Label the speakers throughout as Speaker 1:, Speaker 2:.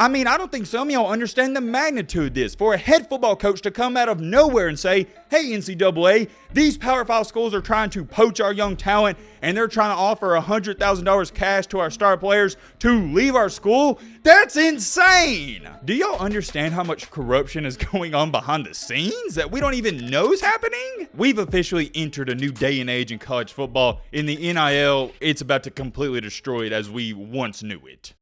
Speaker 1: I mean, I don't think some of y'all understand the magnitude of this. For a head football coach to come out of nowhere and say, hey, NCAA, these Power 5 schools are trying to poach our young talent and they're trying to offer $100,000 cash to our star players to leave our school. That's insane. Do y'all understand how much corruption is going on behind the scenes that we don't even know is happening? We've officially entered a new day and age in college football. In the NIL, it's about to completely destroy it as we once knew it.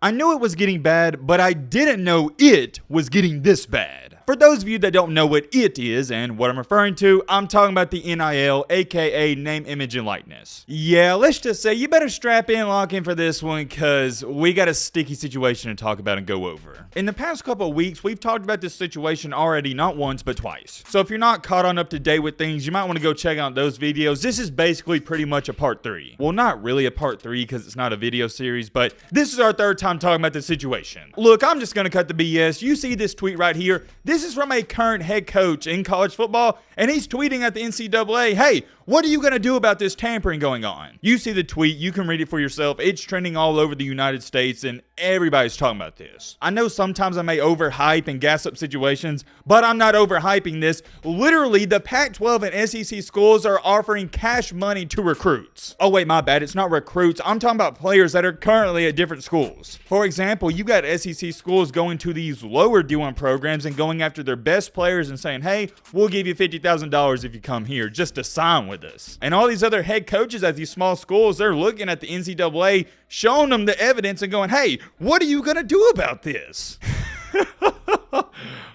Speaker 1: I knew it was getting bad, but I didn't know it was getting this bad. For those of you that don't know what it is and what I'm referring to, I'm talking about the NIL, aka name, image, and likeness. Yeah, let's just say you better strap in, lock in for this one, because we got a sticky situation to talk about and go over. In the past couple of weeks, we've talked about this situation already not once, but twice. So if you're not caught on up to date with things, you might want to go check out those videos. This is basically pretty much a part 3. Well, not really a part 3 because it's not a video series, but this is our third time talking about this situation. Look, I'm just going to cut the BS. You see this tweet right here. This is from a current head coach in college football, and he's tweeting at the NCAA, hey, what are you going to do about this tampering going on? You see the tweet. You can read it for yourself. It's trending all over the United States, and everybody's talking about this. I know sometimes I may overhype and gas up situations, but I'm not overhyping this. Literally, the Pac-12 and SEC schools are offering cash money to recruits. Oh, wait, my bad. It's not recruits. I'm talking about players that are currently at different schools. For example, you got SEC schools going to these lower D1 programs and going after their best players and saying, hey, we'll give you $50,000 if you come here just to sign with us. And all these other head coaches at these small schools, they're looking at the NCAA, showing them the evidence and going, hey, what are you going to do about this?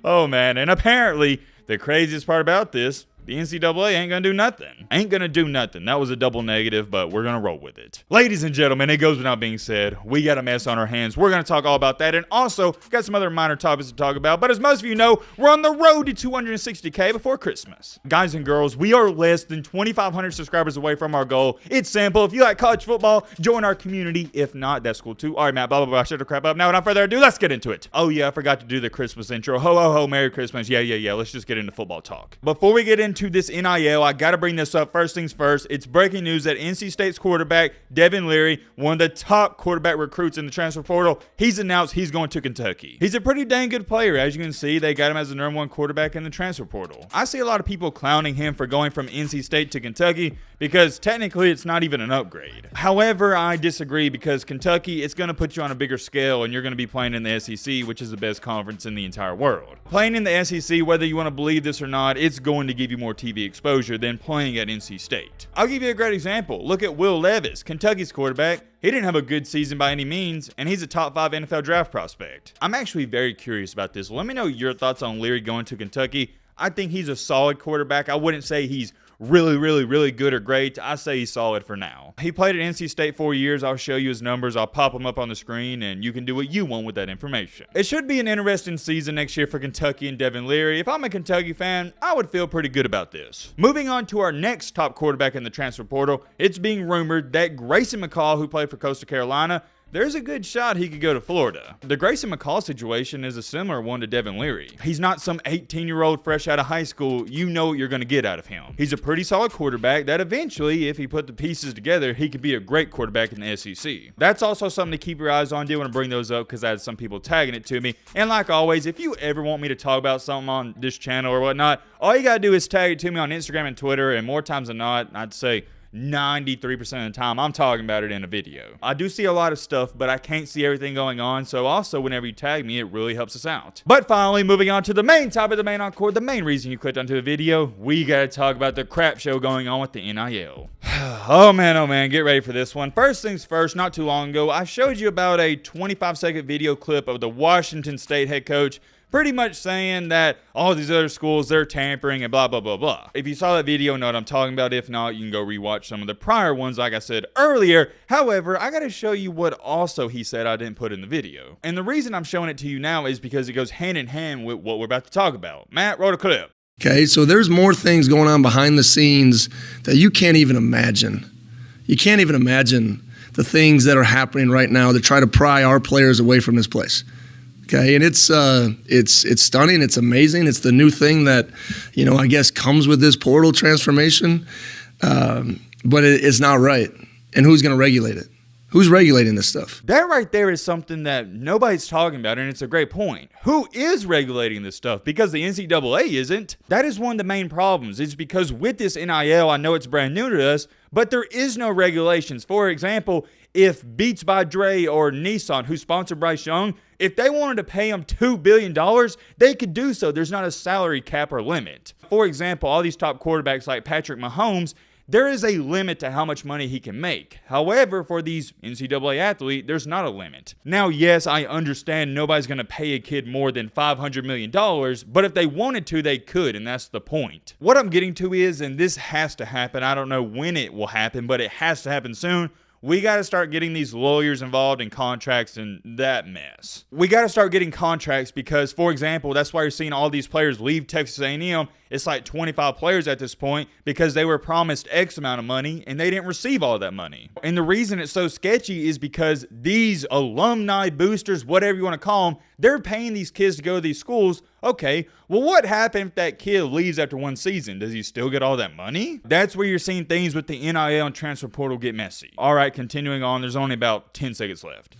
Speaker 1: Oh, man. And apparently, the craziest part about this, the NCAA ain't gonna do nothing. Ain't gonna do nothing. That was a double negative, but we're gonna roll with it. Ladies and gentlemen, it goes without being said, we got a mess on our hands. We're gonna talk all about that, and also got some other minor topics to talk about. But as most of you know, we're on the road to 260K before Christmas. Guys and girls, we are less than 2,500 subscribers away from our goal. It's simple. If you like college football, join our community. If not, that's cool too. All right, Matt, blah, blah, blah. Shut the crap up. Now, without further ado, let's get into it. Oh, yeah, I forgot to do the Christmas intro. Ho, ho, ho, Merry Christmas. Yeah. Let's just get into football talk. Before we get into this NIL, I got to bring this up. First things first, it's breaking news that NC State's quarterback, Devin Leary, one of the top quarterback recruits in the transfer portal, he's announced he's going to Kentucky. He's a pretty dang good player. As you can see, they got him as the #1 quarterback in the transfer portal. I see a lot of people clowning him for going from NC State to Kentucky because technically it's not even an upgrade. However, I disagree because Kentucky, it's going to put you on a bigger scale and you're going to be playing in the SEC, which is the best conference in the entire world. Playing in the SEC, whether you want to believe this or not, it's going to give you more TV exposure than playing at NC State. I'll give you a great example. Look at Will Levis, Kentucky's quarterback. He didn't have a good season by any means, and he's a top 5 NFL draft prospect. I'm actually very curious about this. Let me know your thoughts on Leary going to Kentucky. I think he's a solid quarterback. I wouldn't say he's really good or great. I say he's solid for now. He played at NC State 4 years. I'll show you his numbers. I'll pop them up on the screen and you can do what you want with that information. It should be an interesting season next year for Kentucky and Devin Leary. If I'm a Kentucky fan, I would feel pretty good about this. Moving on to our next top quarterback in the transfer portal, it's being rumored that Grayson McCall, who played for Coastal Carolina, there's a good shot he could go to Florida. The Grayson McCall situation is a similar one to Devin Leary. He's not some 18-year-old fresh out of high school. You know what you're going to get out of him. He's a pretty solid quarterback that eventually, if he put the pieces together, he could be a great quarterback in the SEC. That's also something to keep your eyes on. I do want to bring those up because I had some people tagging it to me. And like always, if you ever want me to talk about something on this channel or whatnot, all you got to do is tag it to me on Instagram and Twitter. And more times than not, I'd say 93% of the time, I'm talking about it in a video. I do see a lot of stuff, but I can't see everything going on. So also, whenever you tag me, it really helps us out. But finally, moving on to the main topic, the main encore, the main reason you clicked onto the video, we got to talk about the crap show going on with the NIL. Oh man, get ready for this one. First things first, not too long ago, I showed you about a 25-second video clip of the Washington State head coach pretty much saying that all these other schools, they're tampering and blah, blah, blah, blah. If you saw that video, you know what I'm talking about. If not, you can go rewatch some of the prior ones, like I said earlier. However, I got to show you what also he said I didn't put in the video. And the reason I'm showing it to you now is because it goes hand in hand with what we're about to talk about. Matt, roll a clip.
Speaker 2: Okay, so there's more things going on behind the scenes that you can't even imagine. You can't even imagine the things that are happening right now to try to pry our players away from this place. Okay, and it's stunning. It's amazing. It's the new thing that, you know, I guess comes with this portal transformation, but it's not right. And who's going to regulate it? Who's regulating this stuff?
Speaker 1: That right there is something that nobody's talking about, and it's a great point. Who is regulating this stuff? Because the NCAA isn't. That is one of the main problems. It's because with this NIL, I know it's brand new to us, but there is no regulations. For example, if Beats by Dre or Nissan, who sponsored Bryce Young, if they wanted to pay him $2 billion, they could do so. There's not a salary cap or limit. For example, all these top quarterbacks like Patrick Mahomes, there is a limit to how much money he can make. However, for these NCAA athletes, there's not a limit. Now, yes, I understand nobody's going to pay a kid more than $500 million, but if they wanted to, they could, and that's the point. What I'm getting to is, and this has to happen, I don't know when it will happen, but it has to happen soon, we got to start getting these lawyers involved in contracts and that mess. We got to start getting contracts because, for example, that's why you're seeing all these players leave Texas A&M. It's like 25 players at this point because they were promised X amount of money and they didn't receive all that money. And the reason it's so sketchy is because these alumni boosters, whatever you want to call them, they're paying these kids to go to these schools. Okay, well, what happened if that kid leaves after one season? Does he still get all that money? That's where you're seeing things with the NIL and transfer portal get messy. All right, continuing on, there's only about 10 seconds left.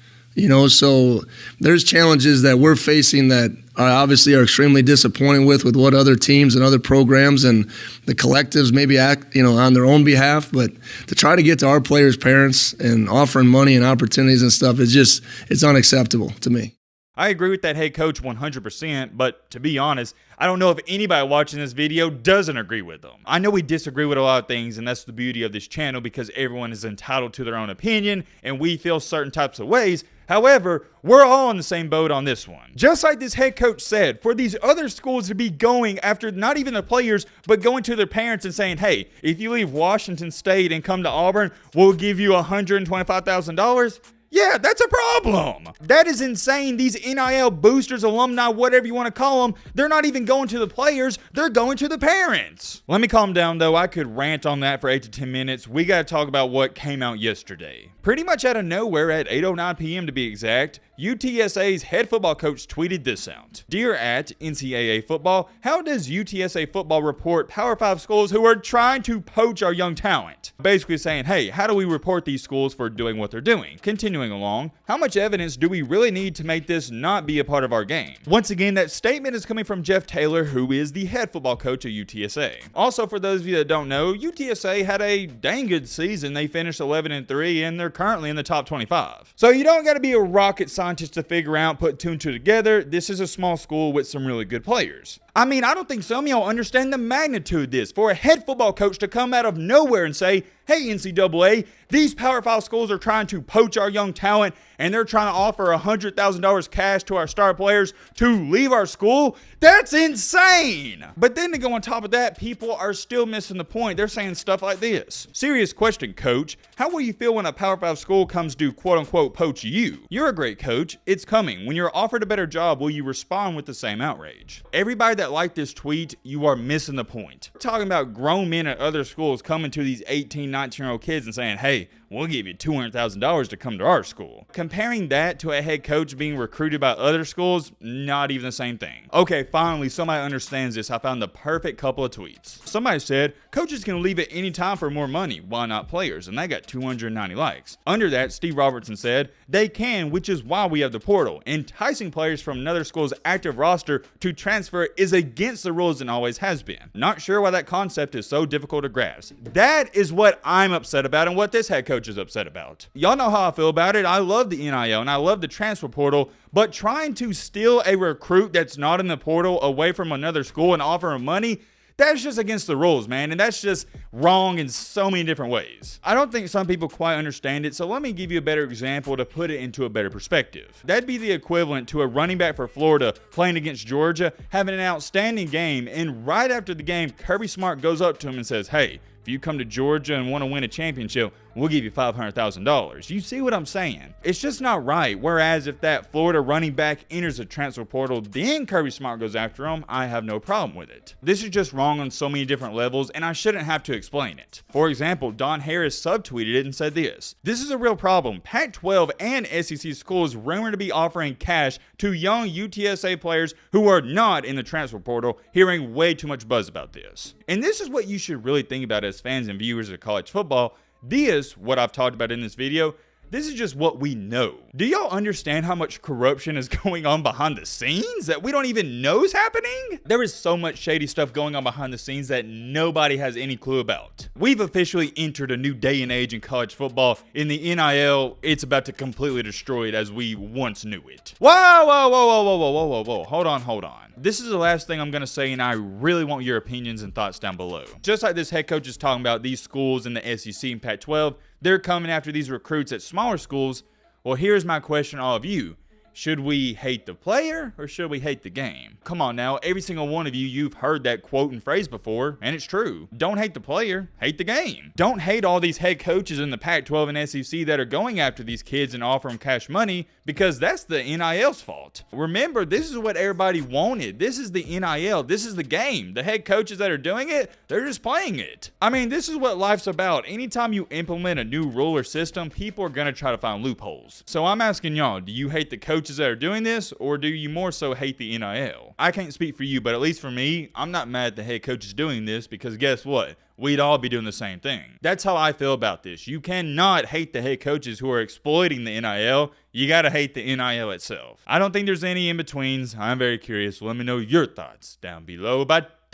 Speaker 2: So there's challenges that we're facing that obviously are extremely disappointing with what other teams and other programs and the collectives maybe act, on their own behalf. But to try to get to our players' parents and offering money and opportunities and stuff it's unacceptable to me.
Speaker 1: I agree with that head coach 100%, but to be honest, I don't know if anybody watching this video doesn't agree with them. I know we disagree with a lot of things, and that's the beauty of this channel because everyone is entitled to their own opinion, and we feel certain types of ways. However, we're all in the same boat on this one. Just like this head coach said, for these other schools to be going after not even the players, but going to their parents and saying, hey, if you leave Washington State and come to Auburn, we'll give you $125,000. Yeah, that's a problem. That is insane. These NIL boosters, alumni, whatever you want to call them, they're not even going to the players. They're going to the parents. Let me calm down, though. I could rant on that for 8 to 10 minutes. We got to talk about what came out yesterday. Pretty much out of nowhere at 8:09 p.m. to be exact, UTSA's head football coach tweeted this out. Dear @NCAA football, how does UTSA football report Power 5 schools who are trying to poach our young talent? Basically saying, hey, how do we report these schools for doing what they're doing? Continuing along, how much evidence do we really need to make this not be a part of our game? Once again, that statement is coming from Jeff Taylor, who is the head football coach at UTSA. Also, for those of you that don't know, UTSA had a dang good season. They finished 11-3, and they're currently in the top 25. So you don't got to be a rocket scientist to figure out, put two and two together. This is a small school with some really good players. I mean, I don't think some of y'all understand the magnitude of this. For a head football coach to come out of nowhere and say, hey, NCAA, these Power 5 schools are trying to poach our young talent and they're trying to offer $100,000 cash to our star players to leave our school. That's insane. But then to go on top of that, people are still missing the point. They're saying stuff like this. Serious question, coach. How will you feel when a Power 5 school comes to quote unquote poach you? You're a great coach. It's coming. When you're offered a better job, will you respond with the same outrage? Everybody that liked this tweet, you are missing the point. We're talking about grown men at other schools coming to these 18, 19-year-old kids and saying, hey, we'll give you $200,000 to come to our school. Comparing that to a head coach being recruited by other schools, not even the same thing. Okay, finally, somebody understands this. I found the perfect couple of tweets. Somebody said, coaches can leave at any time for more money. Why not players? And they got 290 likes. Under that, Steve Robertson said, they can, which is why we have the portal. Enticing players from another school's active roster to transfer is against the rules and always has been. Not sure why that concept is so difficult to grasp. That is what I'm upset about and what this head coach is upset about. Y'all know how I feel about it. I love the NIL and I love the transfer portal, but trying to steal a recruit that's not in the portal away from another school and offer him money, that's just against the rules, man, and that's just wrong in so many different ways. I don't think some people quite understand it, so let me give you a better example to put it into a better perspective. That'd be the equivalent to a running back for Florida playing against Georgia, having an outstanding game, and right after the game, Kirby Smart goes up to him and says, hey, if you come to Georgia and want to win a championship, we'll give you $500,000. You see what I'm saying? It's just not right. Whereas if that Florida running back enters the transfer portal, then Kirby Smart goes after him, I have no problem with it. This is just wrong on so many different levels, and I shouldn't have to explain it. For example, Don Harris subtweeted it and said this. This is a real problem. Pac-12 and SEC schools rumored to be offering cash to young UTSA players who are not in the transfer portal, hearing way too much buzz about this. And this is what you should really think about as fans and viewers of college football. This, what I've talked about in this video, this is just what we know. Do y'all understand how much corruption is going on behind the scenes that we don't even know is happening? There is so much shady stuff going on behind the scenes that nobody has any clue about. We've officially entered a new day and age in college football. In the NIL, it's about to completely destroy it as we once knew it. Whoa, whoa, whoa, whoa, whoa, whoa, whoa, whoa, whoa. Hold on. This is the last thing I'm going to say, and I really want your opinions and thoughts down below. Just like this head coach is talking about these schools in the SEC and Pac-12, they're coming after these recruits at smaller schools. Well, here's my question to all of you. Should we hate the player or should we hate the game? Come on now, every single one of you've heard that quote and phrase before, and it's true. Don't hate the player, hate the game. Don't hate all these head coaches in the Pac-12 and SEC that are going after these kids and offering them cash money, because that's the NIL's fault. Remember, this is what everybody wanted. This is the NIL. This is the game. The head coaches that are doing it, they're just playing it. I mean, this is what life's about. Anytime you implement a new rule or system, people are going to try to find loopholes. So I'm asking y'all, do you hate the coaches that are doing this, or do you more so hate the NIL? I can't speak for you, but at least for me, I'm not mad at the head coaches doing this, because guess what? We'd all be doing the same thing. That's how I feel about this. You cannot hate the head coaches who are exploiting the NIL. You gotta hate the NIL itself. I don't think there's any in-betweens. I'm very curious. Let me know your thoughts down below. But